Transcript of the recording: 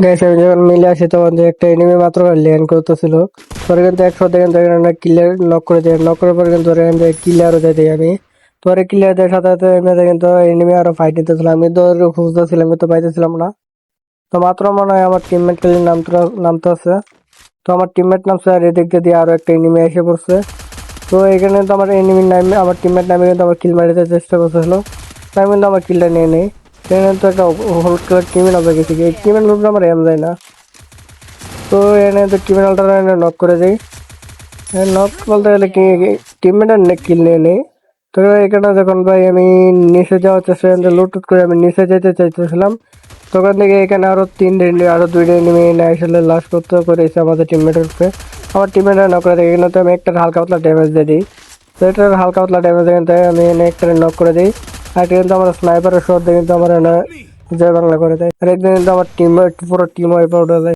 Guys আমি যখন মিলে আসি তখন যে একটা এনিমি মাত্র ল্যান্ড করতেছিল। পরে কিন্তু একশো দেখেন কিলার নক করে দেয়, নক করার পরে কিন্তু কিলারও দিয়ে দিই আমি। পরে ক্লিয়ার দেওয়ার সাথে সাথে এমনিতে কিন্তু এনিমি আরো ফাইট নিতেছিলাম, আমি তো খুঁজতেছিলাম কিন্তু পাইতেছিলাম না। তো মাত্র মনে হয় আমার টিমমেট খালি নামতে আছে। তো আমার টিমমেট নামছে আর এদিক দিয়ে আরো একটা এনিমি এসে পড়ছে। তো এখানে তো আমার এনিমির নামে আমার টিমমেট নামে কিন্তু আমার কিল মারিতে চেষ্টা করতেছিল, তাই কিন্তু আমার কিলটা নিয়ে নেই। সেখানে তো একটা হলুদ কালার ক্রিমিনাল হয়ে গেছে, এই ক্রিমিনাল আমার এম যায় না। তো এনে তো ক্রিমিনালটা নক করে দেই। নক বলতে গেলে কি টিমমেটের কিল নিয়ে নেই। তো এখানে যখন ভাই আমি নিচে যাওয়ার চেষ্টা লুট করে আমি নিচে যেতে চাইতেছিলাম, তখন থেকে এখানে আরো দুইটা এনিমি এনে আসলে লাশ করতে করেছে আমাদের টিমমেটের উপরে। আমার টিমমেটের নক করে দিই, এখানে তো আমি একটা হালকা পাতলা ড্যামেজ দিয়ে দিই। তো এটার হালকা পাতলা ড্যামেজ এখানে আমি এনে একটা নক করে দিই। আর কিন্তু আমার স্নাইপারের শট দিয়ে কিন্তু আমার জয় বাংলা করে দেয়। আর একদিন কিন্তু আমার টিমমেট পুরো টিম ওয়াইপ আউট হয়ে যায়।